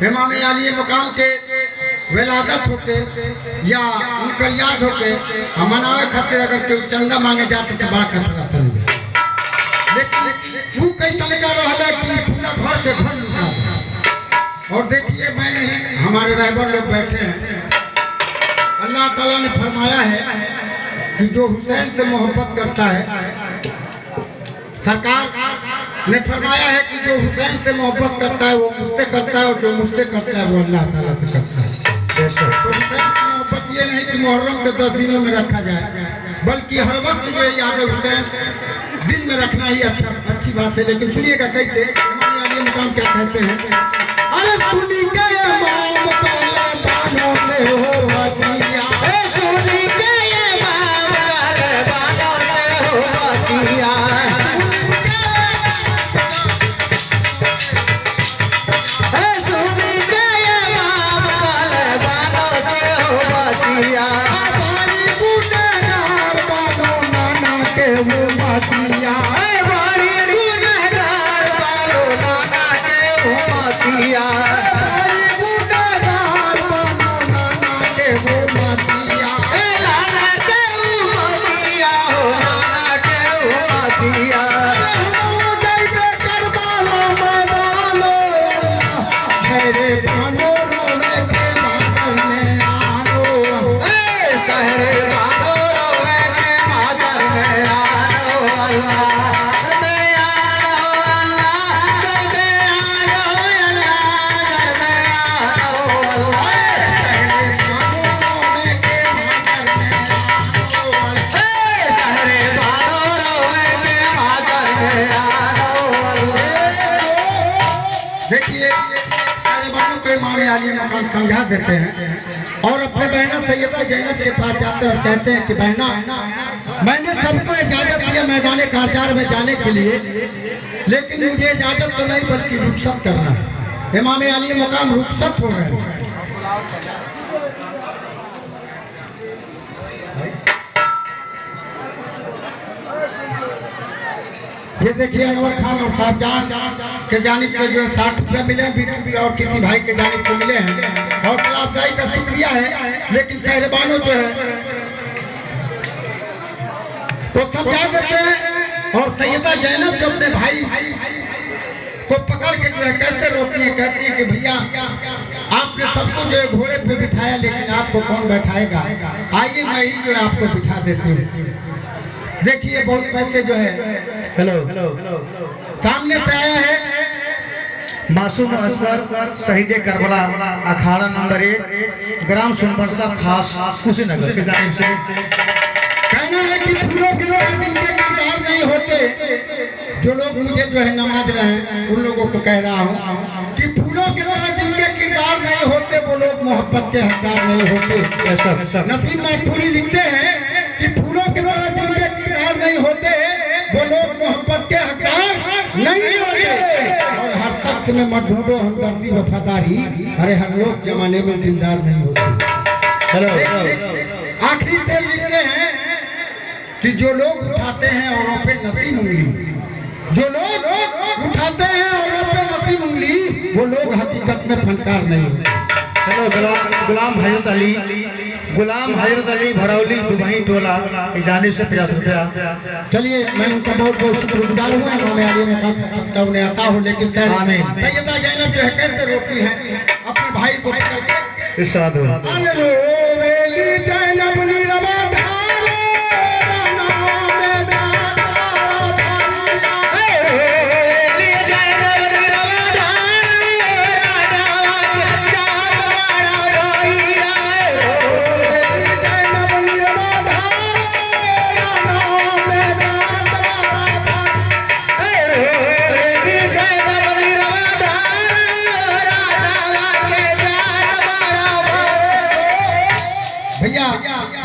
इमाम आली मकाम के विलादत होके या उनका याद होके मनावे खातिर अगर कोई चंदा मांगे जाते तो बड़ा कष्ट रहता है। लेकिन वो कई तरीका रहा कि पूरा घर के घर लुटा दे। और देखिए मैंने हमारे रहबर लोग बैठे हैं, अल्लाह ताला ने फरमाया है कि जो हुसैन से मोहब्बत करता है, सरकार ने फरमाया है कि जो हुसैन से मोहब्बत करता है वो मुझसे करता है और जो मुझसे करता है वो अल्लाह ताला से करता है। तो हुसैन की मोहब्बत ये नहीं कि मुहर्रम के 10 दिनों में रखा जाए, बल्कि हर वक्त जो याद हुसैन दिल में रखना ही अच्छी बात है। लेकिन सुनिएगा कैसे इमाम अली मकाम क्या कहते हैं, अरे सुनी के इमाम काला बानों में हो वतिया, सुनी के इमाम काला बानों में हो वतिया, समझा देते हैं और अपने बहना सैयदा जैनब के पास जाते हैं और कहते हैं कि बहना, मैंने सबको इजाजत दिया मैदान कारजार में जाने के लिए, लेकिन मुझे इजाजत तो नहीं बल्कि रुखसत करना है। इमाम अली मकाम रुखसत हो रहे हैं। ये देखिए अनवर खान और साहबजान के जानिब से जो है 60 रुपये मिले हैं और किसी भाई के जानिब से मिले हैं। हौसला अफजाई का शुक्रिया है। लेकिन शहरबानों जो है तो समझा देते हैं और सैयदा जैनब जो अपने भाई को पकड़ के जो है कैसे रोती है, कहती है कि भैया आपने सबको जो है घोड़े पे बिठाया, लेकिन आपको कौन बैठाएगा, आइए मैं ही जो है आपको बिठा देती हूँ। देखिए बहुत पैसे जो है हेलो सामने से आया है मासूम असगर शहीद करबला अखाड़ा नंबर 1 ग्राम सुनबरसा खास कुशीनगर की जानिब से कहना है कि फूलों के तरह जिनके किरदार नहीं होते, जो लोग मुझे जो है नमाज रहे हैं उन लोगों को कह रहा हूँ कि फूलों के तरह जिनके किरदार नहीं होते वो लोग मोहब्बत के हकदार नहीं होते। नसीब महफूरी लिखते हैं कि फूलों के तरह जिनके किरदार नहीं होते वो लोग मोहब्बत के हकदार नहीं होते। और हर शख्स में मत ढूंढो हमदर्दी वफादारी, अरे हर लोग जमाने में दिलदार नहीं होते। हेलो आखिरी से लिखते हैं कि जो लोग उठाते हैं औरों पे नसीब उंगली, जो लोग उठाते हैं औरों पे नसीब उंगली, वो लोग हकीकत में फनकार नहीं होते। चलो गुलाम हजरत अली भरौली दुबई टोला की जानिब से 50 रुपया। चलिए मैं उनका बहुत बहुत शुक्रगुजार हूँ। इमाम अली मकाम उन्हें आता हूँ, लेकिन सैयदा जैनब जो है कैसे रोती है अपने भाई को पकड़ के,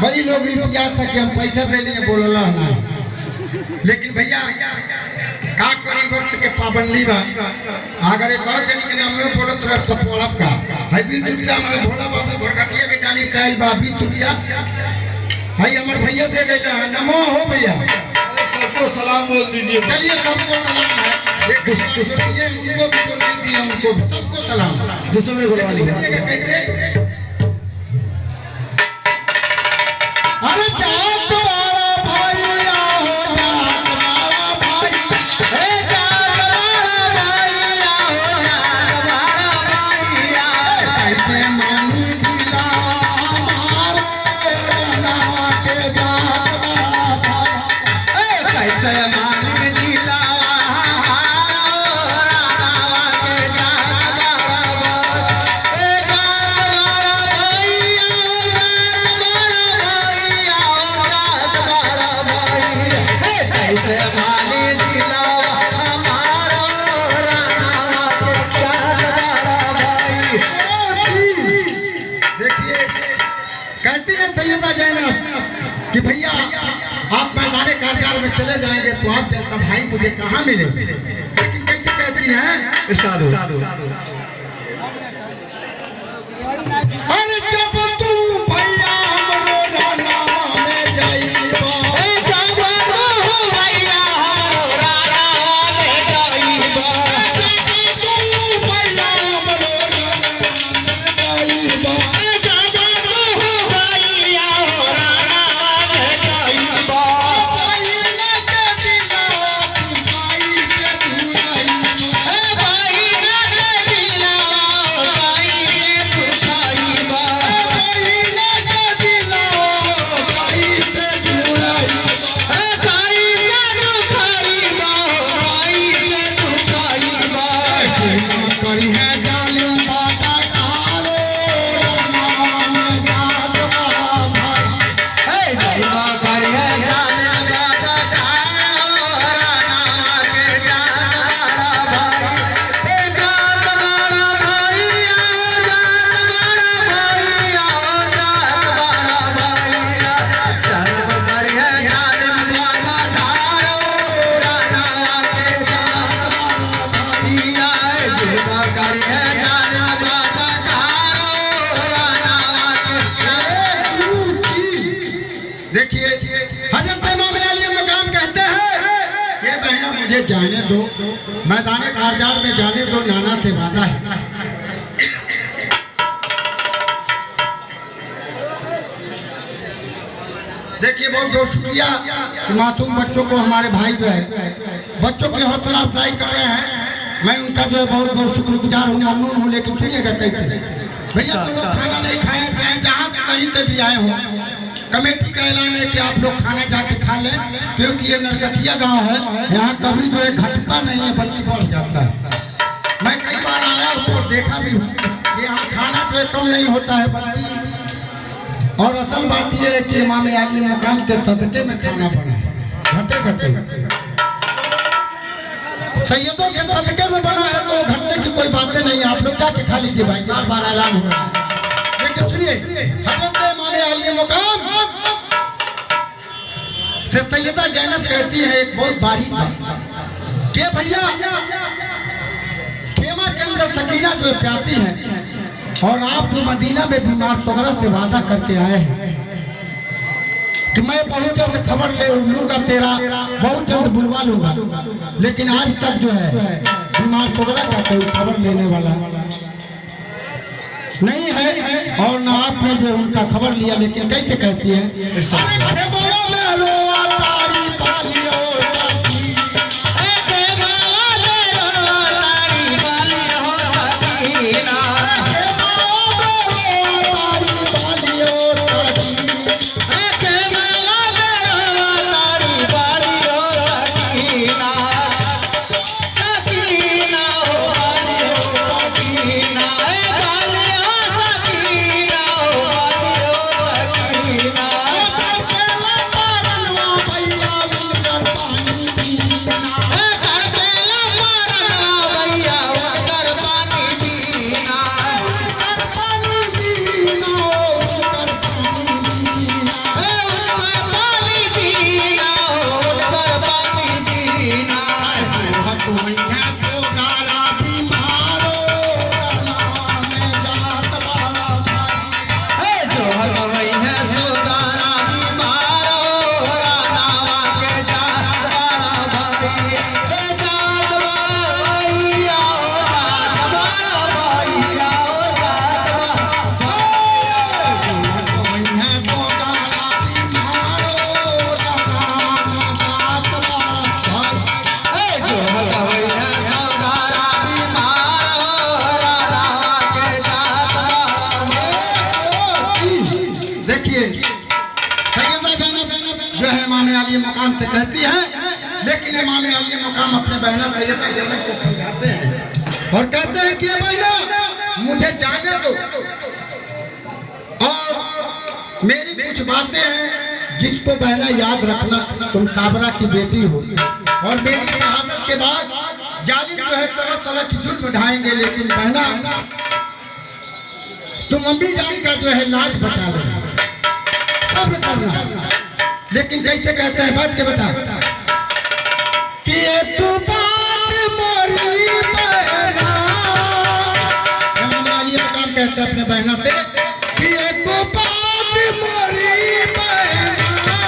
बड़ी लोग इंतजार था कि हम पैसा दे लिए, बोलला ना, लेकिन भैया का करी वक्त के पाबंदी बा। अगर एक और जन के नाम में बोलत रह तो पड़ब का है 20 रुपया हमारे भोला बाबू भरगटिया के जानी काल बा 20 रुपया भाई हमारे भैया दे गए। नमो हो भैया, सबको सलाम बोल दीजिए। चलिए सबको सलाम है। एक जो दिए उनको भी, जो नहीं दिए उनको भी, सबको सलाम। दूसरों में बुलवा लिया। कैसे? अरे जात वाला भाई आओ, जात वाला भाई, जात वाला भाई आओ, जात वाला भाई आओ, कैसे मानी दिलावा हमारे नावा के जात वाला भाई, कैसे मान दिलावा हमारा रानावा के जात वाला भाई, जात वाला भाई आओ, जात वाला भाई आओ, जात वाला भाई, कैसे मान दिलावा हमारा रानावा के जात वाला भाई। देखिए कहती है सैयदा जैनब कि भैया आप मैदान कारजार में चले जाएंगे तो आप जैसा भाई मुझे कहाँ मिले, लेकिन कैसे कहती हैं? अरे जब तू भैया हमरो रानावा में जाइबा, जब तू भैया हमरो रानावा में जाइबा, तू भैया हमरो रानावा में जाइबा, जब तू भैया हो रानावा में जाइबा, भाई के दिलावा तू भाई से जुड़ाइबा, भाई के दिलावा भाई से तू खाइबा, भाई के दिलावा भाई से जुड़ाइबा, भाई से तू खाइबा, भाई से तू खाइबा, करी है जालिम बाटा कारो रानावा में जात वाला भाई, जलवा कर है जाने दादा तारो रानावा के जात वाला भाई, जात वाला भाई आओ, जात वाला भाई आओ, जात वाला भाई आओ, जलवा कर है जाने दादा तारो रानावा के जात वाला भाई आए, जलवा कर है जाने दादा तारो रानावा के। देखिए हजरत इमाम अली मकाम कहते हैं ये बहना मुझे जाने दो, मैदान कारजार में जाने दो, नाना से वादा है। देखिए बहुत बहुत शुक्रिया कि मासूम बच्चों को, हमारे भाई जो है बच्चों की हौसला अफजाई कर रहे हैं, मैं उनका जो है बहुत बहुत शुक्रगुजार हूँ, ममनून हूँ। लेकिन सुनिएगा कैसे भैया, तो लोग खाना नहीं खाए, चाहे जहाँ से कहीं से भी आए हों, कमेटी का ऐलान है कि आप लोग खाना जाके खा लें, क्योंकि ये नरकटिया गांव है, यहाँ कभी जो है घटता नहीं है बल्कि बढ़ जाता है। मैं कई बार आया हूँ और देखा भी हूँ कि यहाँ खाना जो है कम नहीं होता है बल्कि, और असल बात यह है कि इमाम अली मुकाम के सदके में खाना बना है, घटे घटे सैयदों के सदके में बना है, तो घटने की कोई बातें नहीं है। आप लोग जाके खा लीजिए भाई, बार बार ऐलान हो रहा है। लेकिन सुनिए हजरत इमाम अली मुकाम से सैयदा जैनब कहती है एक बहुत बारीक बात कि भैया खेमा के अंदर सकीना जो है प्यासी है, और आप मदीना में बीमार वगैरह से वादा करके आए हैं कि मैं बहुत जल्द खबर ले लूंगा, तेरा बहुत जल्द बुलवा लूंगा, लेकिन आज तक जो है बीमार वगैरह का कोई खबर लेने वाला नहीं है, और ना आपने जो उनका खबर लिया। लेकिन कैसे कहती है, अरे खेमा में रोआ तारी पालियो मुकाम अपने बहना सैयदा को समझाते हैं और कहते हैं कि बहना मुझे जाने दो और मेरी कुछ बातें हैं जिसको बहना याद रखना। तुम साबरा की बेटी हो और मेरी शहादत के बाद जालिम जो है तरह तरह की जुल्म ढाएंगे, लेकिन बहना तुम अम्मी जान का जो है लाज बचा लेना, सब्र करना। लेकिन कैसे कहते हैं बात के बता कि तू बात मोरी बहना, ये काम कहते हैं अपने बहना से कि तू बात मोरी बहना,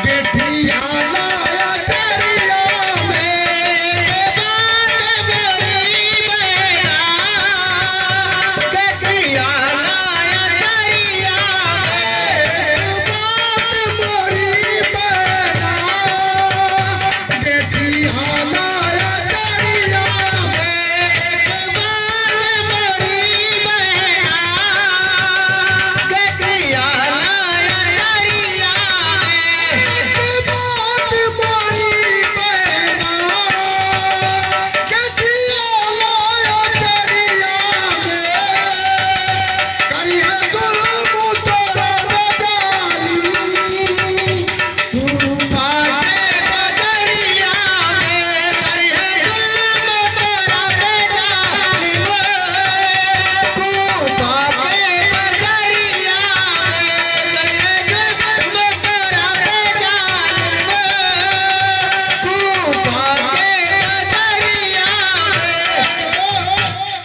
बेटी आलाया चरिया में, बात मोरी बहना, बेटी आलाया चरिया में, बात मोरी बहना, बेटी आलाया चरिया में, बात मोरी बहना, बेटी आलाया चरिया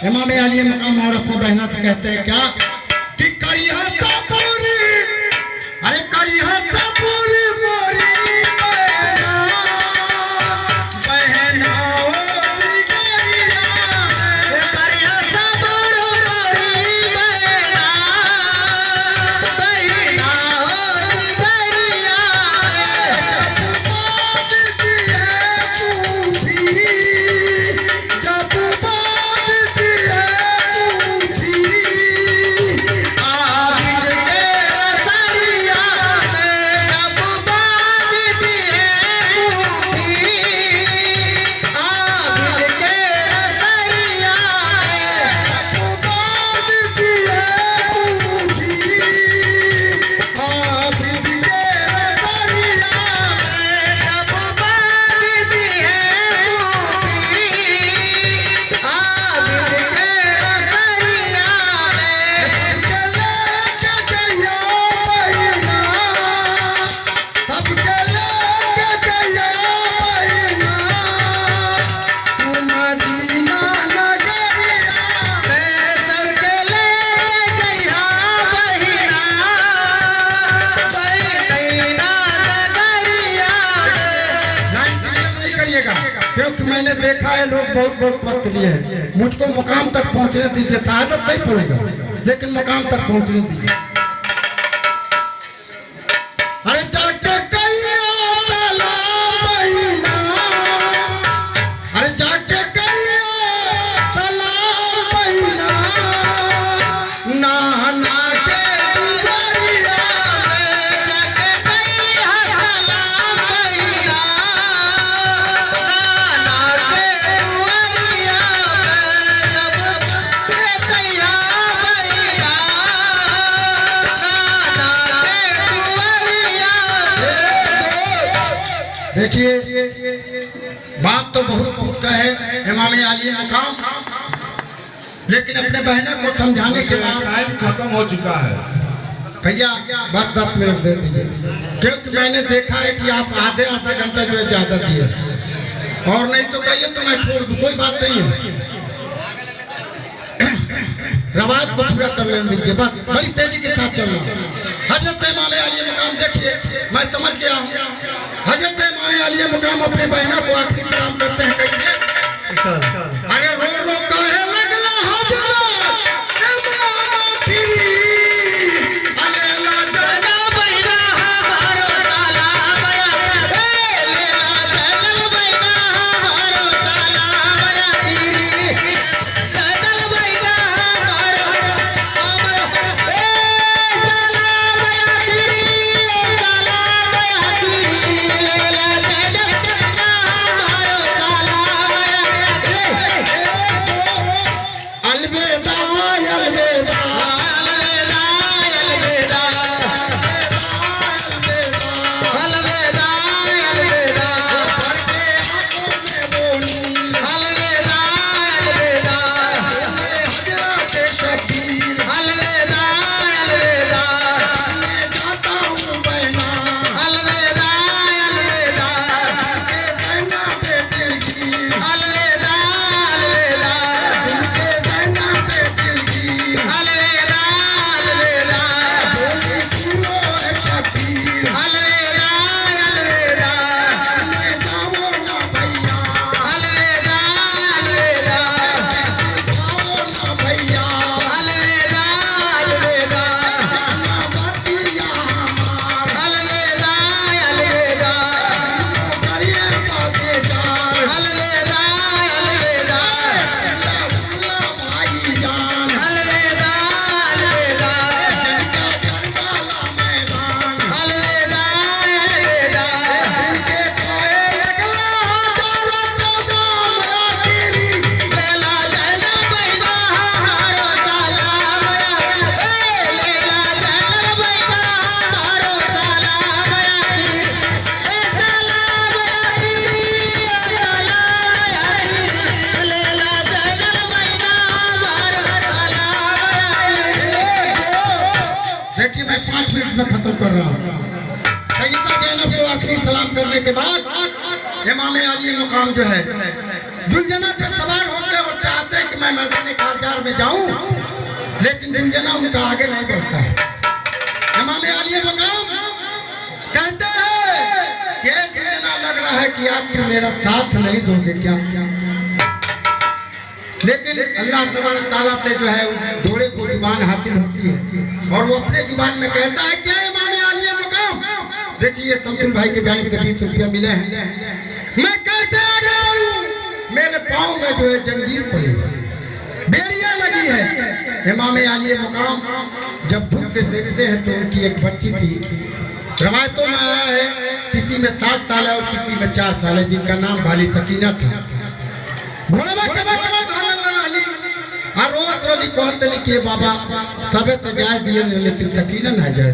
इमाम आलिया मकाम और अपनी बहना से कहते हैं क्या कि करिया पूरी, अरे करिया पूरी मोरी बहना, बहना ओ जिगरिया में, करिया सबूर मोरी बहना, बहना ओ जिगरिया में, जब बात दिए पूछी, जब बात दिए पूछी, आबिद के रसरिया में, जब बात दिए पूछी, आबिद के रसरिया में, जब बात दिए पूछी, आबिद के रसरिया में, जब बात दिए पूछी, आबिद के रसरिया में, चले के जइया बहिना, सबके लेके जइया बहिना, तू मदीना नगरिया में, सबके लेके जइया बहिना, मदीना नगरिया में। नहीं करिएगा, क्योंकि मैंने देखा है लोग बहुत बहुत पत्र लिए हैं, मुझको मुकाम तक पहुंचने दीजिए, शहादत नहीं पड़ेगा लेकिन मुकाम तक पहुंचने दीजिए। अरे जाके कहिया सलाम बहिना, अरे जाके कहिया सलाम बहिना, नाना के दुआरिया में, जाके कहिया सलाम बहिना, नाना के दुआरिया में, जब कहिया बहिना, नाना के दुआरिया में। देखिए बात तो बहुत खूब है इमाम आलिया मुकाम, लेकिन अपने बहना को समझाने के बाद टाइम खत्म हो चुका है। भैया बात 10 मिनट दे दीजिए, क्योंकि मैंने देखा है कि आप आधे घंटा जो है ज्यादा दिए, और नहीं तो कहिए तो मैं छोड़ दूं, कोई बात नहीं है। रवाज को पूरा कर लेने दीजिए, बस बड़ी तेजी के साथ चलना। हजरत इमाम आलिया मुकाम देखिए, मैं समझ गया हूँ। हजरत इमाम आलिया मुकाम अपने बहना को आखिरी सलाम करते हैं, कहिए अरे रो रो कहे लगला हजरत इमाम आखिरी, अले ला जना बहना हमारो सलाम या, ए लेला जना बहना हमारो सलाम या तेरी, जना बहना हमारो ए सलाम या तेरी, सलाम या तेरी, लेला जना बहना अलविदा देखिए मैं 5 मिनट में खत्म कर रहा हूँ। सैयदा ज़ैनब को आखिरी सलाम करने के बाद इमाम अली मुकाम जो है जुलजना पे सवार होते और चाहते हैं कि मैं मैदान कारजार में जाऊं, लेकिन जुलजना उनका आगे नहीं बढ़ता है। इमाम अली मुकाम कहते हैं कि जुलजना लग रहा है कि आप मेरा साथ नहीं दोगे क्या, लेकिन अल्लाह तबारक तआला से जो है घोड़े को जुबान हासिल होती है और वो अपने जुबान में कहता है क्या इमाम अली मुकाम, देखिए शमसुल भाई के जानिब से 20 रुपया मिले हैं, मैं कैसे आगे बढ़ूं, मेरे पाँव में जो है जंजीर पड़ी बेड़ियां लगी है। इमाम अली मुकाम जब झुक के देखते हैं तो उनकी एक बच्ची थी, रवायतों में आया है किसी में 7 साल है और किसी में 4 साल है, जिनका नाम बाली सकीना था। कहते नहीं कि बाबा तबे तो जाए दिए लेकिन सकीना ना जाए।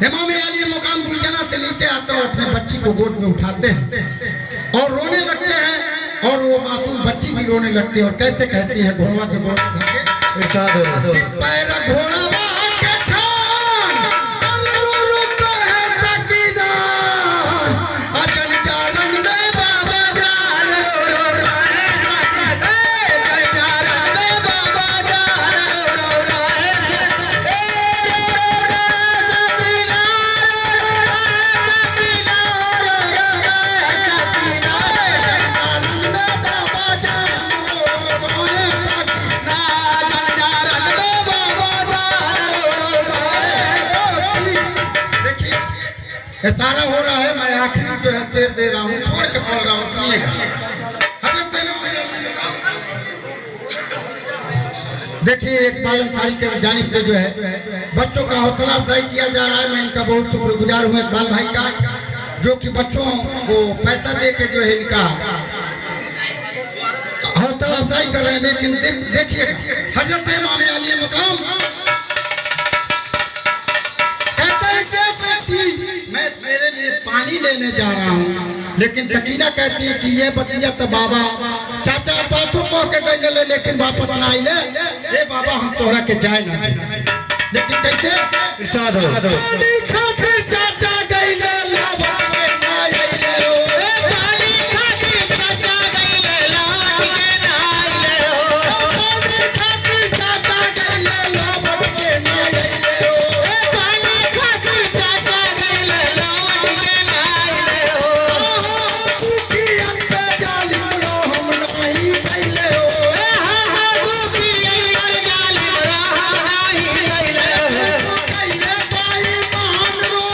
इमाम अली मुकाम गुलजना से नीचे आते और अपने बच्ची को गोद में उठाते हैं और रोने लगते हैं और वो मासूम बच्ची भी रोने लगती है और कैसे कहती है घोड़ा से घोड़ा धके पैर घोड़ा इशारा हो रहा है, मैं आखिरी जो है शेर दे रहा हूँ, छोड़ के पढ़ रहा हूँ, सुनिएगा। देखिए एक पालनसारी के जानिब से जो है बच्चों का हौसला अफजाई किया जा रहा है। मैं इनका बहुत शुक्रगुजार हूँ इकबाल भाई का, जो कि बच्चों को पैसा दे के जो है इनका हौसला अफजाई कर रहे हैं। लेकिन देखिएगा हजरत इमाम अली मुकाम मैं तेरे लिए पानी लेने जा रहा हूँ, लेकिन सकीना कहती है कि ये बतिया तो बाबा चाचा बातों को के गए ले, लेकिन वापस ना आई ले, ये बाबा हम तोहरा के जाए ना, लेकिन कैसे इरशाद हो पानी खातिर चाचा गई ले लावा ना आई ले ओ पानी खातिर चाचा गई ले लावा के ना आई ले ओ पानी खातिर चाचा गई ले लावा के ना आई ले ओ पानी खातिर चाचा गई ले लावा के ना आई ले ओ की अंदर जालिम रो हम नहीं कैले ओ हा हा की अंदर जालिम रो हम नहीं कैले कैले भाई मान रो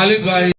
खालिद भाई